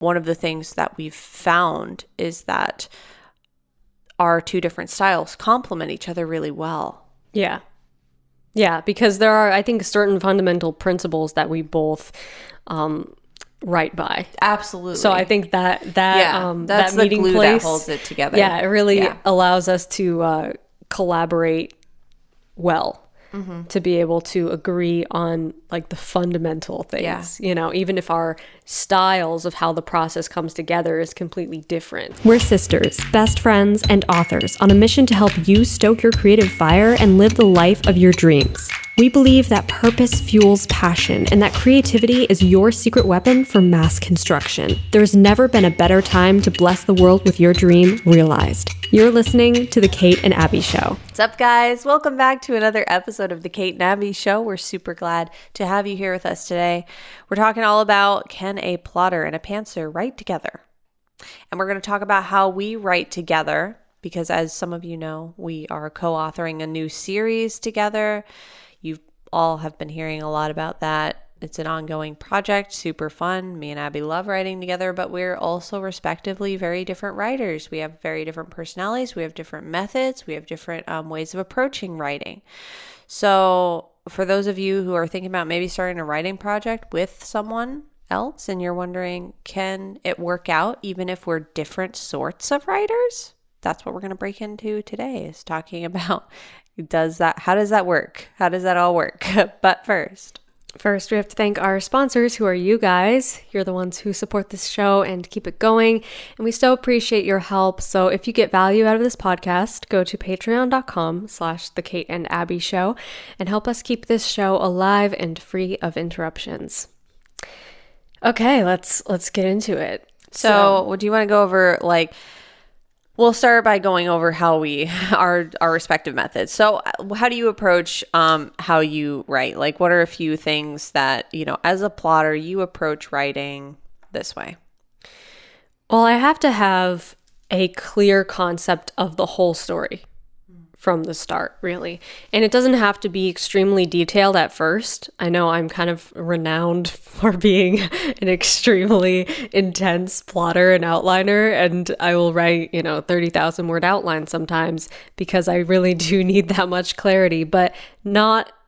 one of the things that we've found is that our two different styles complement each other really well. Yeah. Yeah, because there are, I think, certain fundamental principles that we both write by. Absolutely. So I think that that's that the meeting glue place that holds it together. Yeah, it really allows us to collaborate well. To be able to agree on like the fundamental things, you know, even if our styles of how the process comes together is completely different. We're sisters, best friends, and authors on a mission to help you stoke your creative fire and live the life of your dreams. We believe that purpose fuels passion and that creativity is your secret weapon for mass construction. There's never been a better time to bless the world with your dream realized. You're listening to The Kate and Abbie Show. What's up, guys? Welcome back to another episode of The Kate and Abbie Show. We're super glad to have you here with us today. We're talking all about, can a plotter and a pantser write together? And we're going to talk about how we write together, because as some of you know, we are co-authoring a new series together. You all have been hearing a lot about that. It's an ongoing project, super fun. Me and Abbie love writing together, but we're also respectively very different writers. We have very different personalities. We have different methods. We have different ways of approaching writing. So for those of you who are thinking about maybe starting a writing project with someone else and you're wondering, can it work out even if we're different sorts of writers? That's what we're going to break into today, is talking about how does that work? How does that all work? But First, we have to thank our sponsors, who are you guys. You're the ones who support this show and keep it going, and we so appreciate your help. So if you get value out of this podcast, go to patreon.com/The Kate and Abbie Show and help us keep this show alive and free of interruptions. Okay, let's get into it. So do you want to go over, we'll start by going over how our respective methods. So how do you approach how you write? Like, what are a few things that, as a plotter, you approach writing this way? Well, I have to have a clear concept of the whole story from the start, really. And it doesn't have to be extremely detailed at first. I know I'm kind of renowned for being an extremely intense plotter and outliner, and I will write, 30,000 word outlines sometimes because I really do need that much clarity, but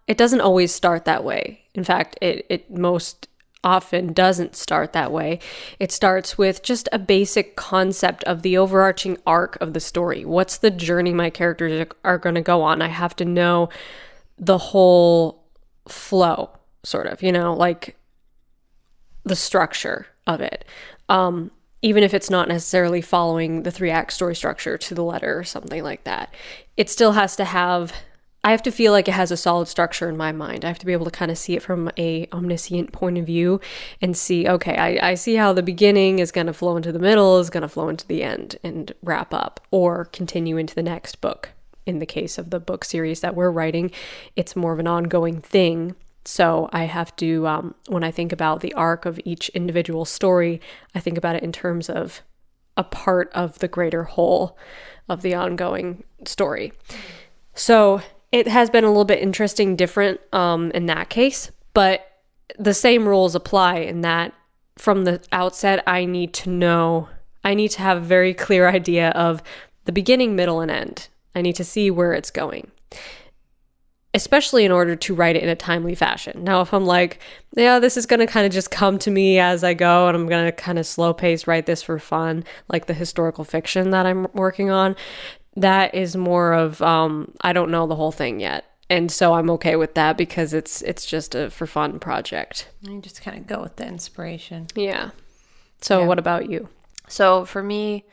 it doesn't always start that way. In fact, it most often doesn't start that way. It starts with just a basic concept of the overarching arc of the story. What's the journey my characters are going to go on? I have to know the whole flow, sort of, like the structure of it. Even if it's not necessarily following the 3-act story structure to the letter or something like that. It still has to I have to feel like it has a solid structure in my mind. I have to be able to kind of see it from a omniscient point of view and see, okay, I see how the beginning is going to flow into the middle, is going to flow into the end and wrap up or continue into the next book. In the case of the book series that we're writing, it's more of an ongoing thing. So I have to, when I think about the arc of each individual story, I think about it in terms of a part of the greater whole of the ongoing story. So it has been a little bit different in that case, but the same rules apply in that from the outset, I need to have a very clear idea of the beginning, middle, and end. I need to see where it's going, especially in order to write it in a timely fashion. Now, if I'm like, yeah, this is going to kind of just come to me as I go, and I'm going to kind of slow pace write this for fun, like the historical fiction that I'm working on, that is more of, I don't know the whole thing yet. And so I'm okay with that because it's just a for fun project. You just kind of go with the inspiration. Yeah. So What about you? So for me,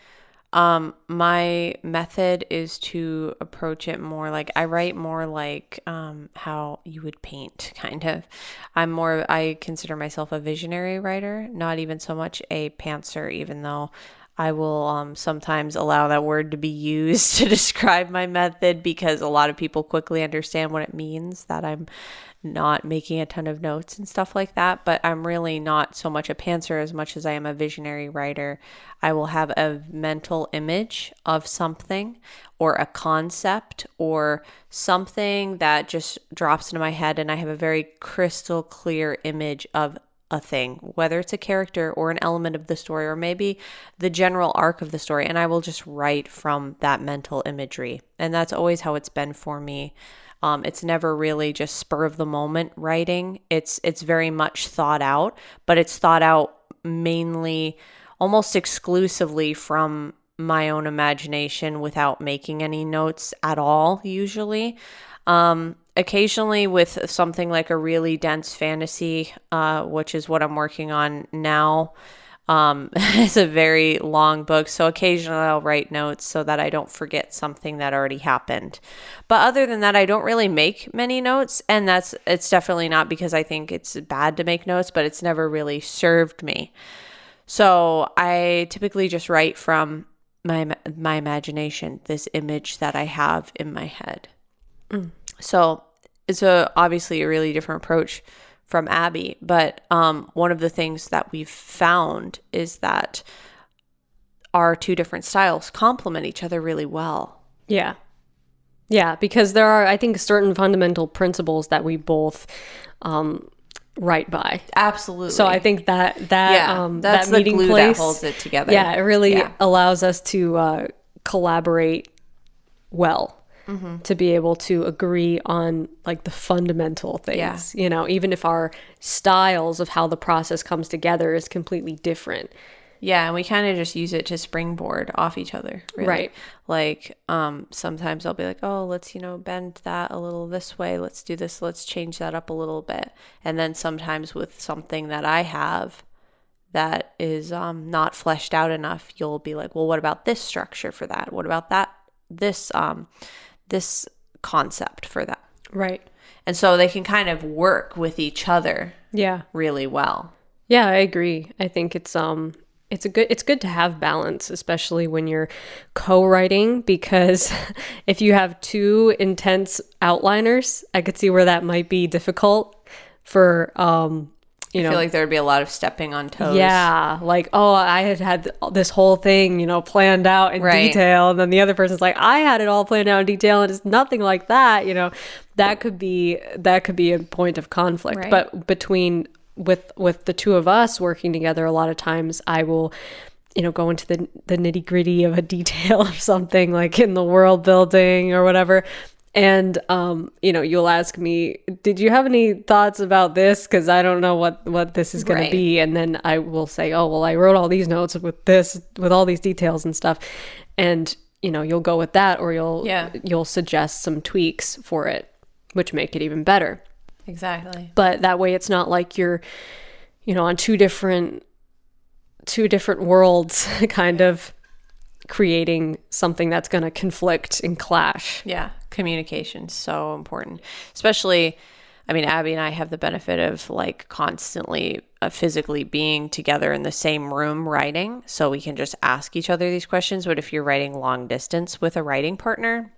my method is to approach it more like, I write more like how you would paint, kind of. I consider myself a visionary writer, not even so much a pantser, even though I will sometimes allow that word to be used to describe my method, because a lot of people quickly understand what it means, that I'm not making a ton of notes and stuff like that. But I'm really not so much a pantser as much as I am a visionary writer. I will have a mental image of something or a concept or something that just drops into my head, and I have a very crystal clear image of a thing, whether it's a character or an element of the story or maybe the general arc of the story, and I will just write from that mental imagery. And that's always how it's been for me. It's never really just spur of the moment writing. It's very much thought out, but it's thought out mainly almost exclusively from my own imagination without making any notes at all, usually. Occasionally with something like a really dense fantasy, which is what I'm working on now. It's a very long book, so occasionally I'll write notes so that I don't forget something that already happened. But other than that, I don't really make many notes, and it's definitely not because I think it's bad to make notes, but it's never really served me. So I typically just write from my imagination, this image that I have in my head. So it's obviously a really different approach from Abbie, but one of the things that we've found is that our two different styles complement each other really well. Yeah. Yeah, because there are, I think, certain fundamental principles that we both write by. Absolutely. So I think that's that the meeting glue place that holds it together. Yeah, it really allows us to collaborate well. To be able to agree on like the fundamental things, even if our styles of how the process comes together is completely different. Yeah, and we kind of just use it to springboard off each other, really. Right. Like sometimes I'll be like, oh, let's, bend that a little this way. Let's do this. Let's change that up a little bit. And then sometimes with something that I have that is not fleshed out enough, you'll be like, well, what about this structure for that? What about that? This concept for that. Right. And so they can kind of work with each other really well. Yeah, I agree. I think it's good to have balance, especially when you're co-writing, because if you have two intense outliners, I could see where that might be difficult for I feel like there would be a lot of stepping on toes. Yeah, like, oh, I had this whole thing, planned out in detail, and then the other person's like, I had it all planned out in detail, and it's nothing like that. That could be a point of conflict. Right. But with the two of us working together, a lot of times I will, go into the nitty gritty of a detail of something, like in the world building or whatever. And, you'll ask me, did you have any thoughts about this? Because I don't know what this is going to be. And then I will say, oh, well, I wrote all these notes with all these details and stuff. And, you'll go with that, or you'll suggest some tweaks for it, which make it even better. Exactly. But that way it's not like you're, on two different worlds kind of creating something that's going to conflict and clash. Yeah. Communication, so important. Especially, Abbie and I have the benefit of like constantly physically being together in the same room writing. So we can just ask each other these questions. But if you're writing long distance with a writing partner,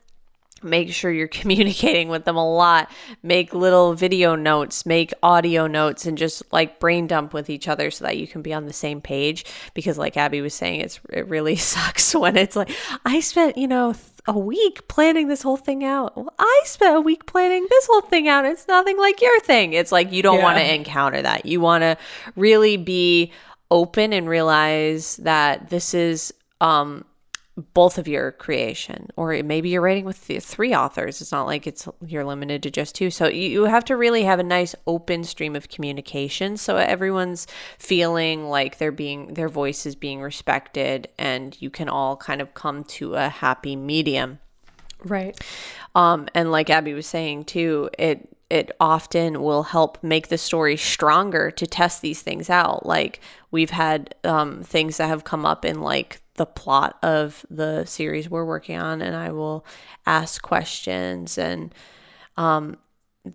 make sure you're communicating with them a lot. Make little video notes, make audio notes, and just like brain dump with each other so that you can be on the same page. Because like Abbie was saying, it really sucks when it's like, I spent, a week planning this whole thing out. Well, I spent a week planning this whole thing out. It's nothing like your thing. It's like you don't want to encounter that. You want to really be open and realize that this is both of your creation, or maybe you're writing with the three authors. It's not like you're limited to just two. So you have to really have a nice open stream of communication, so everyone's feeling like their voice is being respected, and you can all kind of come to a happy medium. Right. And like Abbie was saying too, it often will help make the story stronger to test these things out. Like we've had things that have come up in like the plot of the series we're working on, and I will ask questions and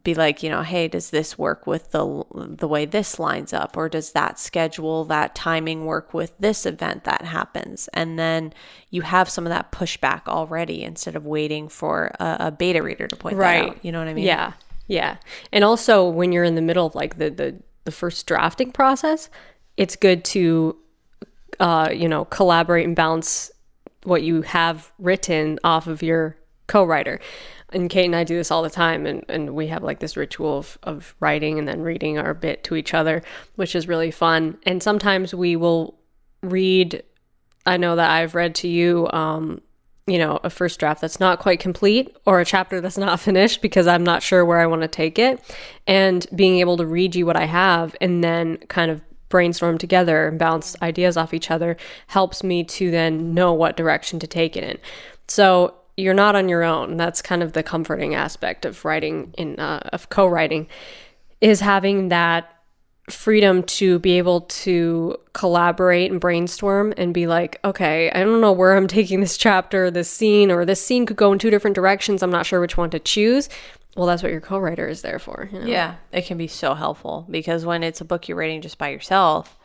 be like, hey, does this work with the way this lines up, or does that schedule, that timing work with this event that happens? And then you have some of that pushback already instead of waiting for a beta reader to point that out. You know what I mean? Yeah. Yeah. And also when you're in the middle of like the first drafting process, it's good to collaborate and bounce what you have written off of your co-writer. and Kate and I do this all the time, and we have like this ritual of writing and then reading our bit to each other, which is really fun. And sometimes we will read, I know that I've read to you, a first draft that's not quite complete or a chapter that's not finished because I'm not sure where I want to take it. And being able to read you what I have and then kind of brainstorm together and bounce ideas off each other helps me to then know what direction to take it in. So you're not on your own. That's kind of the comforting aspect of writing of co-writing, is having that freedom to be able to collaborate and brainstorm and be like, okay, I don't know where I'm taking this chapter, this scene, or this scene could go in two different directions. I'm not sure which one to choose. Well, that's what your co-writer is there for. Yeah, it can be so helpful because when it's a book you're reading just by yourself,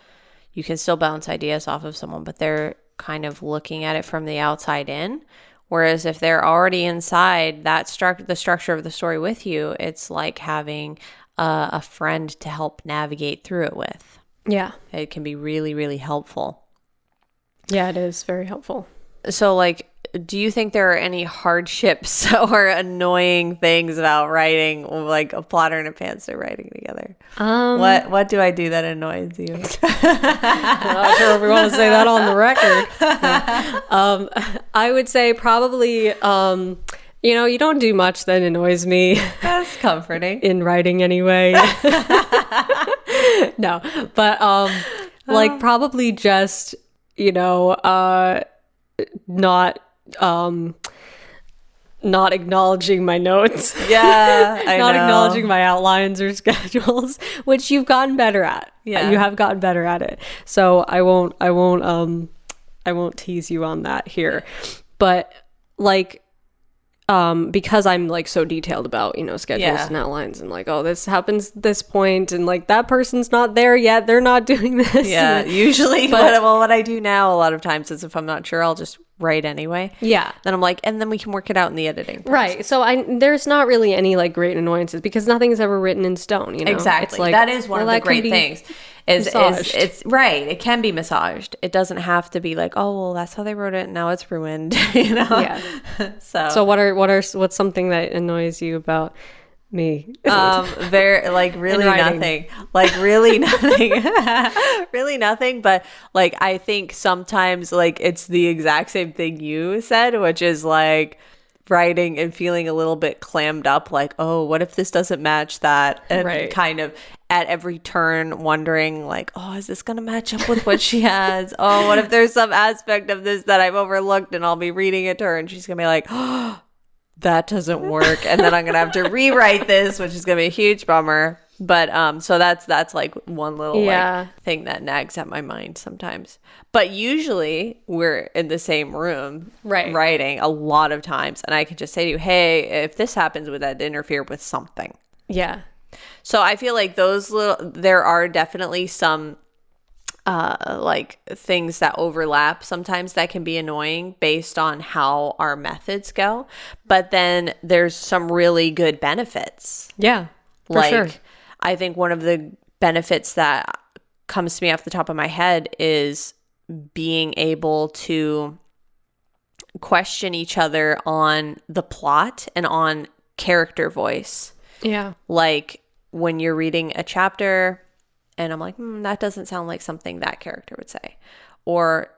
you can still bounce ideas off of someone, but they're kind of looking at it from the outside in. Whereas if they're already inside that the structure of the story with you, it's like having a friend to help navigate through it with. Yeah. It can be really, really helpful. Yeah, it is very helpful. So, like, do you think there are any hardships or annoying things about writing, like a plotter and a pantser writing together? What do I do that annoys you? I'm not sure if we want to say that on the record. I would say probably, you don't do much that annoys me. That's comforting. In writing anyway. No, but like probably just, not acknowledging my notes. Yeah, I not know. acknowledging my outlines or schedules, which you've gotten better at. Yeah, you have gotten better at it. So I won't tease you on that here. But like, because I'm like so detailed about, schedules and outlines and like, oh, this happens at this point and like that person's not there yet. They're not doing this. Yeah, usually what I do now a lot of times is if I'm not sure, I'll just write anyway. Yeah. Then I'm like, and then we can work it out in the editing process. Right. So there's not really any like great annoyances because nothing's ever written in stone, Exactly. It's like, that is one of the great things. Is it's right. It can be massaged. It doesn't have to be like, oh well, that's how they wrote it. Now it's ruined. Yeah. So what's something that annoys you about me? Very like really nothing. Like really nothing. Really nothing. But like I think sometimes like it's the exact same thing you said, which is like writing and feeling a little bit clammed up, like, oh, what if this doesn't match that? And kind of at every turn wondering like, oh, is this gonna match up with what she has? Oh, what if there's some aspect of this that I've overlooked and I'll be reading it to her and she's gonna be like, oh, that doesn't work, and then I'm gonna have to rewrite this, which is gonna be a huge bummer. But so that's like one little like thing that nags at my mind sometimes. But usually we're in the same room writing a lot of times, and I can just say to you, hey, if this happens, would that interfere with something? Yeah. So I feel like there are definitely some like things that overlap sometimes that can be annoying based on how our methods go. But then there's some really good benefits. Yeah, for sure. I think one of the benefits that comes to me off the top of my head is being able to question each other on the plot and on character voice. Yeah. Like when you're reading a chapter and I'm like, that doesn't sound like something that character would say. Or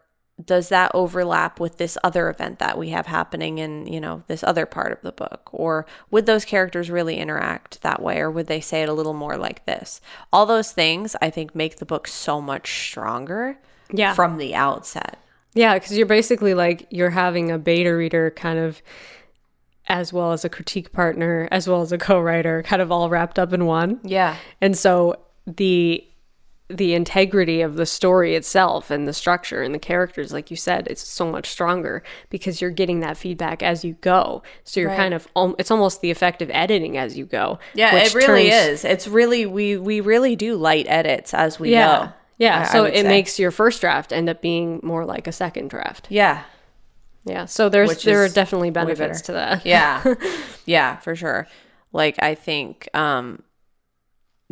does that overlap with this other event that we have happening in, this other part of the book? Or would those characters really interact that way? Or would they say it a little more like this? All those things, I think, make the book so much stronger from the outset. Yeah, because you're basically like, you're having a beta reader kind of, as well as a critique partner, as well as a co-writer, kind of all wrapped up in one. Yeah. And so the integrity of the story itself and the structure and the characters, like you said, it's so much stronger because you're getting that feedback as you go. So you're kind of, it's almost the effective editing as you go. Yeah, it really is. It's really, we really do light edits as we go. Yeah, so it makes your first draft end up being more like a second draft. Yeah. Yeah, so there are definitely benefits to that. Yeah. Yeah, for sure. Like, I think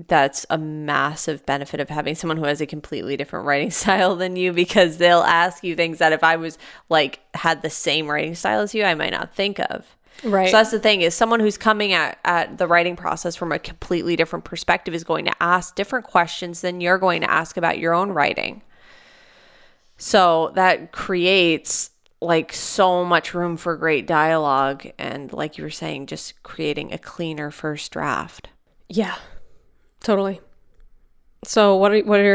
that's a massive benefit of having someone who has a completely different writing style than you, because they'll ask you things that if I was like had the same writing style as you, I might not think of. Right. So that's the thing, is someone who's coming at the writing process from a completely different perspective is going to ask different questions than you're going to ask about your own writing. So that creates like so much room for great dialogue, and like you were saying, just creating a cleaner first draft. Yeah, totally. So what are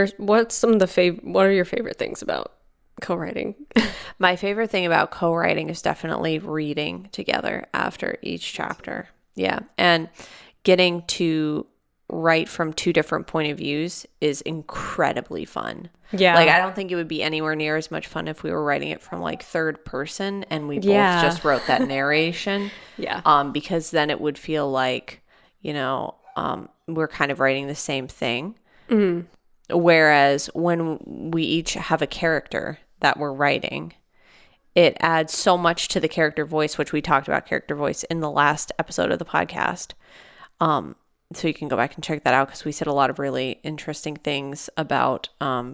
your favorite things about co-writing? My favorite thing about co-writing is definitely reading together after each chapter. Yeah. And getting to write from two different point of views is incredibly fun. Yeah. Like, I don't think it would be anywhere near as much fun if we were writing it from like third person and we both Yeah. just wrote that narration. Yeah. Because then it would feel like, we're kind of writing the same thing. Mm-hmm. Whereas when we each have a character that we're writing, it adds so much to the character voice, which we talked about character voice in the last episode of the podcast. So you can go back and check that out, because we said a lot of really interesting things about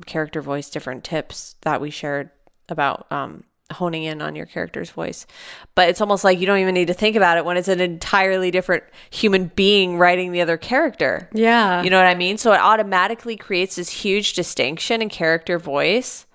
character voice, different tips that we shared about honing in on your character's voice. But it's almost like you don't even need to think about it when it's an entirely different human being writing the other character. Yeah. You know what I mean? So it automatically creates this huge distinction in character voice.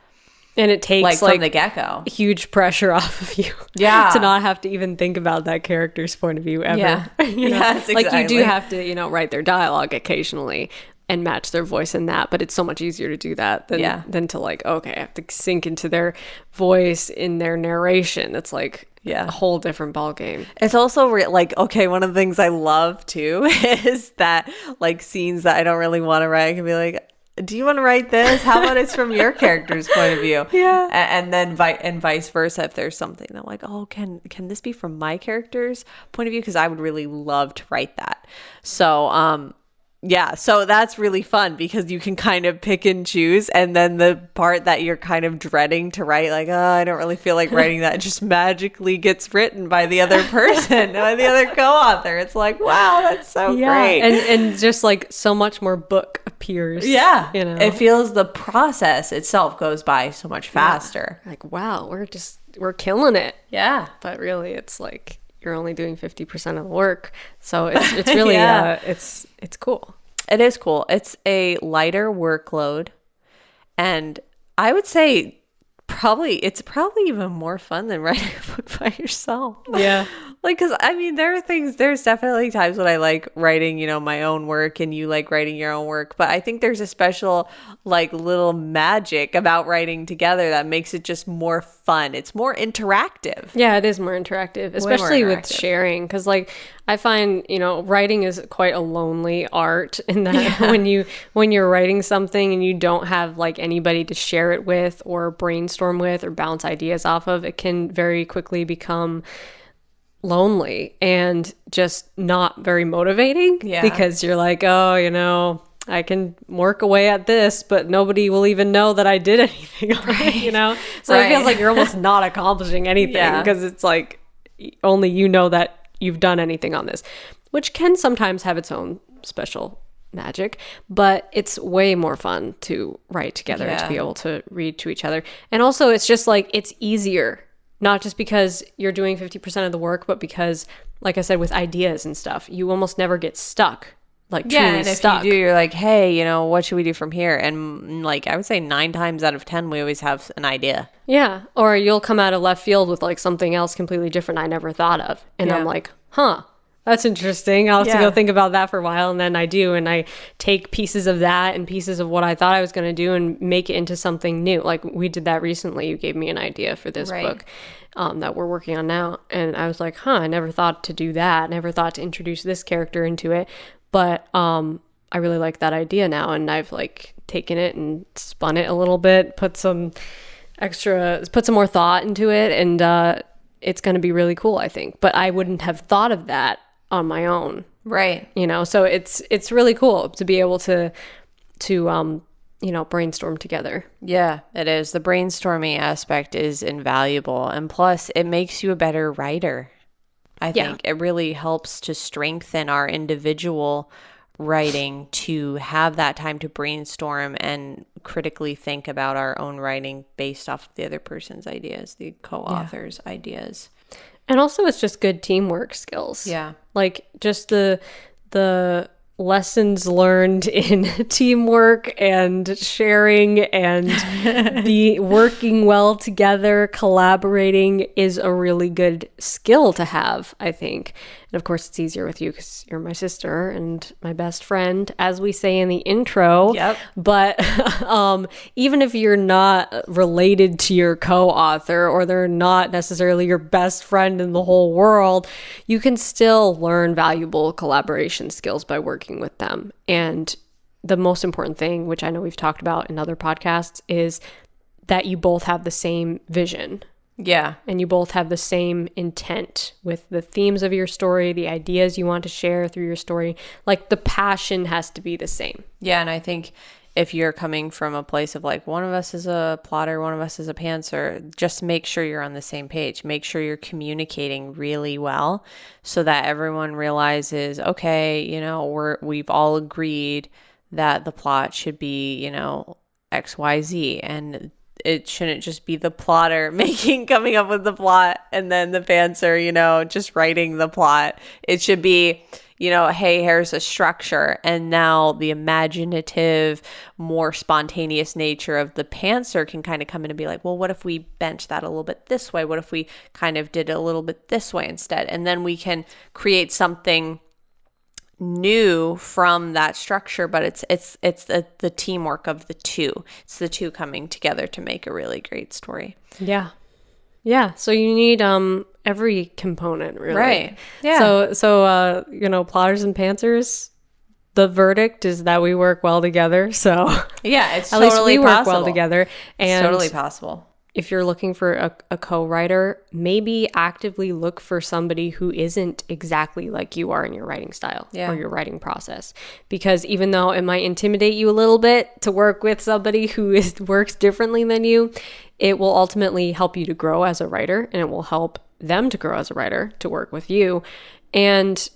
And it takes from the get-go. Huge pressure off of you. Yeah. To not have to even think about that character's point of view ever. Yeah. Yes, Like, you do exactly. have to, write their dialogue occasionally and match their voice in that, but it's so much easier to do that than to like, okay, I have to sink into their voice in their narration. It's like a whole different ballgame. It's also one of the things I love too is that like scenes that I don't really want to write, I can be like, do you want to write this? How about it's from your character's point of view? Yeah. And then vice versa. If there's something that I'm like, oh, can this be from my character's point of view? Because I would really love to write that. So, so that's really fun, because you can kind of pick and choose, and then the part that you're kind of dreading to write, like, oh, I don't really feel like writing that, just magically gets written by the other person, by the other co-author. It's like, wow, that's so great. And just like so much more book appears. Yeah. It feels, the process itself goes by so much faster. Like, wow, we're killing it. Yeah. But really it's like you're only doing 50% of the work. So it's really it's cool. It is cool. It's a lighter workload, and I would say it's probably even more fun than writing a book by yourself. Yeah. Like, because I mean, there's definitely times when I like writing, my own work, and you like writing your own work. But I think there's a special, like, little magic about writing together that makes it just more fun. It's more interactive. Yeah, it is more interactive, especially with sharing. Because, like, I find, writing is quite a lonely art in that when you're writing something and you don't have like anybody to share it with or brainstorm with or bounce ideas off of, it can very quickly become lonely and just not very motivating. Yeah. Because you're like, oh, I can work away at this, but nobody will even know that I did anything on it, So it feels like you're almost not accomplishing anything, because it's like only you know that you've done anything on this, which can sometimes have its own special magic, but it's way more fun to write together and to be able to read to each other. And also it's just like, it's easier, not just because you're doing 50% of the work, but because, like I said, with ideas and stuff, you almost never get stuck. Like, truly and stuck. if you do, you're like, hey, what should we do from here? And like, I would say 9 times out of 10, we always have an idea. Yeah. Or you'll come out of left field with like something else completely different I never thought of. And I'm like, that's interesting. I'll have to go think about that for a while. And then I do. And I take pieces of that and pieces of what I thought I was going to do and make it into something new. Like, we did that recently. You gave me an idea for this book that we're working on now. And I was like, I never thought to do that. Never thought to introduce this character into it. But I really like that idea now, and I've like taken it and spun it a little bit, put some more thought into it, and it's going to be really cool, I think. But I wouldn't have thought of that on my own, right? So it's really cool to be able to brainstorm together. Yeah, it is. The brainstorming aspect is invaluable, and plus, it makes you a better writer. I think it really helps to strengthen our individual writing, to have that time to brainstorm and critically think about our own writing based off of the other person's ideas, the co-author's ideas. And also it's just good teamwork skills. Yeah. Like just the lessons learned in teamwork and sharing and the working well together, collaborating is a really good skill to have, I think. And of course, it's easier with you because you're my sister and my best friend, as we say in the intro. Yep. But even if you're not related to your co-author or they're not necessarily your best friend in the whole world, you can still learn valuable collaboration skills by working with them. And the most important thing, which I know we've talked about in other podcasts, is that you both have the same vision. Yeah. And you both have the same intent with the themes of your story, the ideas you want to share through your story. Like the passion has to be the same. Yeah. And I think if you're coming from a place of like, one of us is a plotter, one of us is a pantser, just make sure you're on the same page. Make sure you're communicating really well so that everyone realizes, okay, you know, we've all agreed that the plot should be, you know, XYZ, and it shouldn't just be the plotter coming up with the plot and then the pantser, you know, just writing the plot. It should be, you know, hey, here's a structure. And now the imaginative, more spontaneous nature of the pantser can kind of come in and be like, well, what if we bent that a little bit this way? What if we kind of did it a little bit this way instead? And then we can create something new from that structure, but it's the teamwork of the two. It's the two coming together to make a really great story. Yeah. So you need every component, really. Right. Yeah. So you know, plotters and pantsers, the verdict is that we work well together. So yeah, it's at totally least we possible. work well together. And it's totally possible. If you're looking for a co-writer, maybe actively look for somebody who isn't exactly like you are in your writing style or your writing process. Because even though it might intimidate you a little bit to work with somebody who works differently than you, it will ultimately help you to grow as a writer, and it will help them to grow as a writer to work with you. And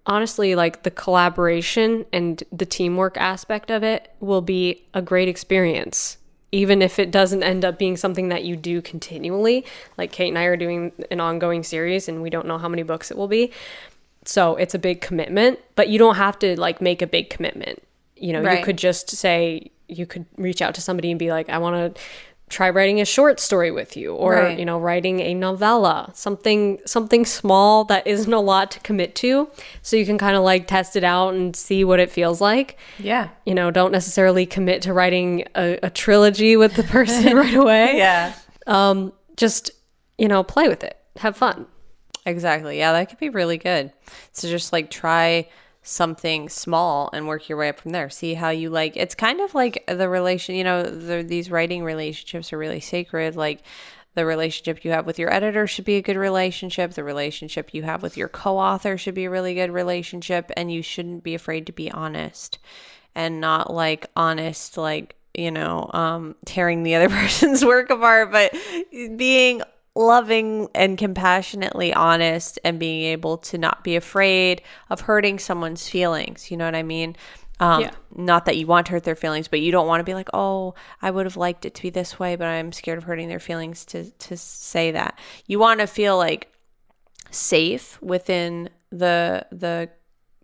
honestly, like the collaboration and the teamwork aspect of it will be a great experience. Even if it doesn't end up being something that you do continually, like Kate and I are doing an ongoing series and we don't know how many books it will be. So it's a big commitment, but you don't have to like make a big commitment. You know, You could just say, you could reach out to somebody and be like, I want to try writing a short story with you, or, you know, writing a novella, something small that isn't a lot to commit to. So you can kind of like test it out and see what it feels like. Yeah. You know, don't necessarily commit to writing a trilogy with the person right away. Yeah. Just, you know, play with it. Have fun. Exactly. Yeah, that could be really good. So just like try something small and work your way up from there. See how you like. It's kind of like the relation, you know, these writing relationships are really sacred. Like the relationship you have with your editor should be a good relationship. The relationship you have with your co-author should be a really good relationship. And you shouldn't be afraid to be honest, and not like honest, like, you know, tearing the other person's work apart, but being loving and compassionately honest and being able to not be afraid of hurting someone's feelings. You know what I mean? Not that you want to hurt their feelings, but you don't want to be like, oh, I would have liked it to be this way, but I'm scared of hurting their feelings to say that. You want to feel like safe within the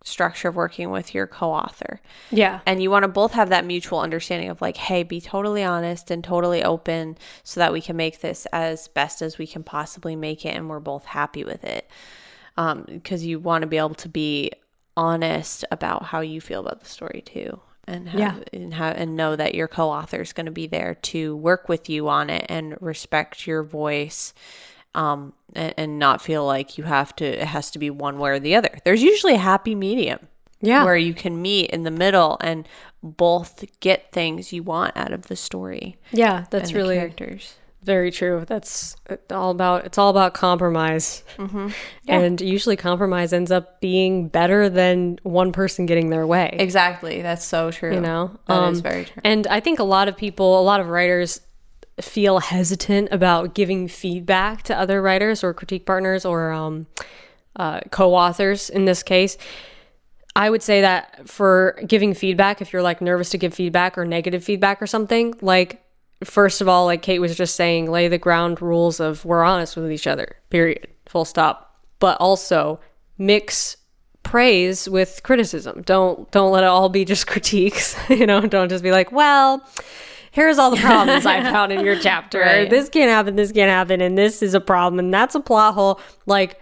structure of working with your co-author. Yeah. And you want to both have that mutual understanding of like, hey, be totally honest and totally open so that we can make this as best as we can possibly make it and we're both happy with it. Because you want to be able to be honest about how you feel about the story too. And and know that your co-author is going to be there to work with you on it and respect your voice. And not feel like it has to be one way or the other. There's usually a happy medium. Yeah. Where you can meet in the middle and both get things you want out of the story. Yeah, that's and really characters. Very true. It's all about compromise. Mm-hmm. Yeah. And usually compromise ends up being better than one person getting their way. Exactly. That's so true. You know? That is very true. And I think a lot of writers feel hesitant about giving feedback to other writers or critique partners or co-authors in this case. I would say that for giving feedback, if you're like nervous to give feedback or negative feedback or something, like first of all, like Kate was just saying, lay the ground rules of we're honest with each other, period. full stop. But also mix praise with criticism. Don't let it all be just critiques. Don't just be like, well, here's all the problems I found in your chapter. Right. This can't happen, and this is a problem, and that's a plot hole. Like,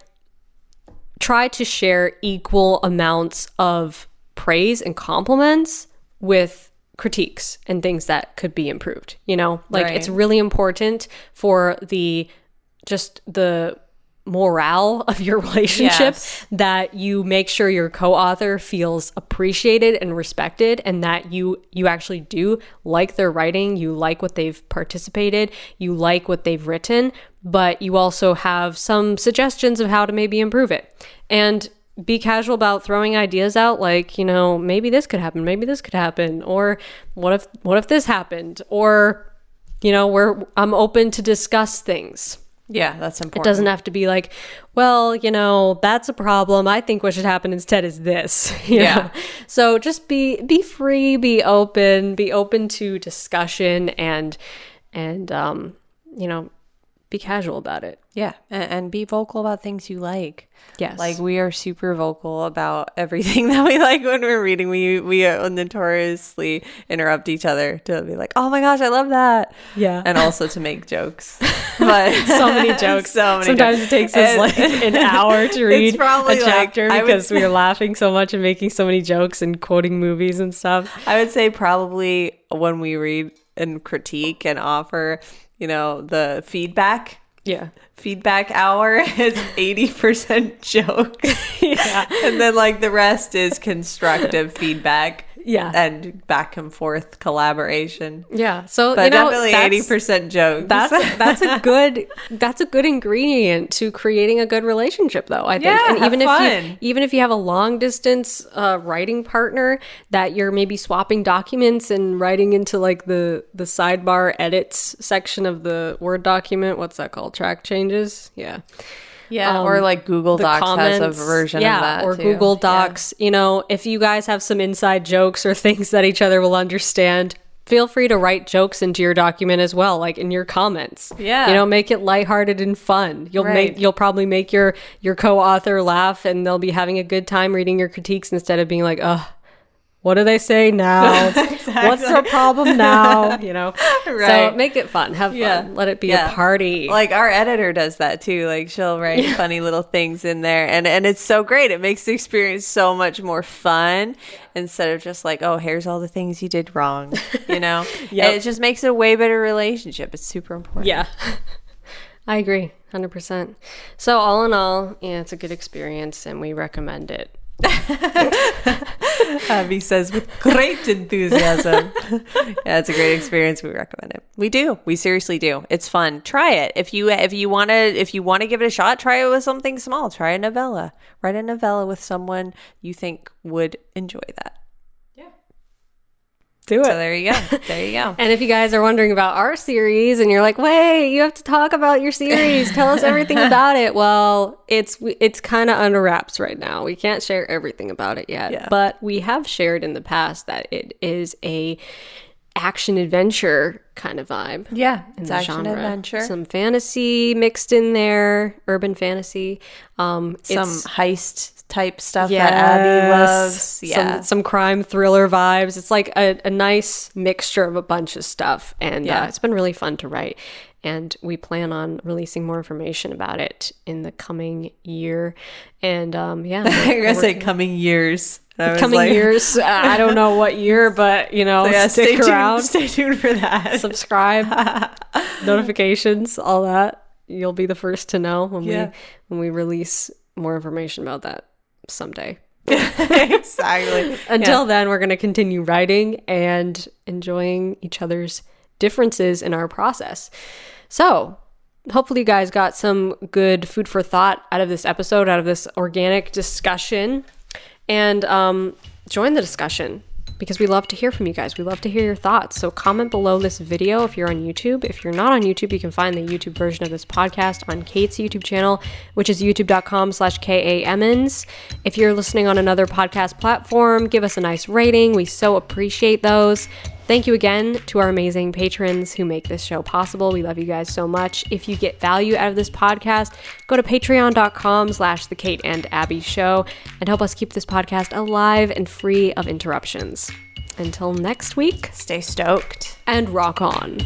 try to share equal amounts of praise and compliments with critiques and things that could be improved. It's really important for the morale of your relationship that you make sure your co-author feels appreciated and respected, and that you actually do like their writing, you like what they've participated, you like what they've written, but you also have some suggestions of how to maybe improve it. And be casual about throwing ideas out, like, maybe this could happen, or what if this happened, or I'm open to discuss things. Yeah, that's important. It doesn't have to be like, well, that's a problem. I think what should happen instead is this. You know? So just be free, be open to discussion, and be casual about it. Yeah, and be vocal about things you like. Yes. Like, we are super vocal about everything that we like when we're reading. We notoriously interrupt each other to be like, oh my gosh, I love that. Yeah. And also to make jokes. But so many jokes. Sometimes it takes us like an hour to read a chapter because we are laughing so much and making so many jokes and quoting movies and stuff. I would say probably when we read and critique and offer, the feedback. Yeah. Feedback hour is 80% jokes. Yeah. And then like the rest is constructive feedback. Yeah. And back and forth collaboration. Yeah. So, but definitely 80% jokes. That's a good ingredient to creating a good relationship, though, I think. Yeah, and even if you have a long distance writing partner that you're maybe swapping documents and writing into like the sidebar edits section of the Word document, what's that called? Track changes? Yeah. Yeah, or like Google Docs has a version of that or too. Google Docs. If you guys have some inside jokes or things that each other will understand, feel free to write jokes into your document as well, like in your comments. Yeah. Make it lighthearted and fun. You'll probably make your co-author laugh, and they'll be having a good time reading your critiques instead of being like, ugh, what do they say now? Exactly. What's their problem now? Right. So make it fun. Have fun. Let it be a party. Like our editor does that too. Like she'll write funny little things in there, and it's so great. It makes the experience so much more fun instead of just like, oh, here's all the things you did wrong. Yep. It just makes it a way better relationship. It's super important. Yeah. I agree 100%. So all in all, it's a good experience and we recommend it. Abbie says with great enthusiasm. Yeah, it's a great experience. We recommend it. We seriously do. It's fun. Try it. If you want to give it a shot, try it with something small. Try a novella. Write a novella with someone you think would enjoy that. Do it. So there you go. And if you guys are wondering about our series and you're like, wait, you have to talk about your series, tell us everything about it. Well, it's kind of under wraps right now. We can't share everything about it yet, but we have shared in the past that it is a action adventure kind of vibe. Yeah, in it's the action genre. adventure. Some fantasy mixed in there, urban fantasy. Some heist type stuff that Abbie loves. Yeah, some crime thriller vibes. It's like a nice mixture of a bunch of stuff, and it's been really fun to write. And we plan on releasing more information about it in the coming year. And I'm gonna say coming years. Years. I don't know what year, but stick around. Stay tuned for that. Subscribe, notifications, all that. You'll be the first to know when we release more information about that someday. Exactly. Until then, we're going to continue writing and enjoying each other's differences in our process. So hopefully you guys got some good food for thought out of this episode, out of this organic discussion. And join the discussion because we love to hear from you guys. We love to hear your thoughts. So comment below this video if you're on YouTube. If you're not on YouTube, you can find the YouTube version of this podcast on Kate's YouTube channel, which is youtube.com/KAMens. If you're listening on another podcast platform, give us a nice rating. We so appreciate those. Thank you again to our amazing patrons who make this show possible. We love you guys so much. If you get value out of this podcast, go to patreon.com/The Kate and Abbie Show and help us keep this podcast alive and free of interruptions. Until next week, Stay stoked. and rock on.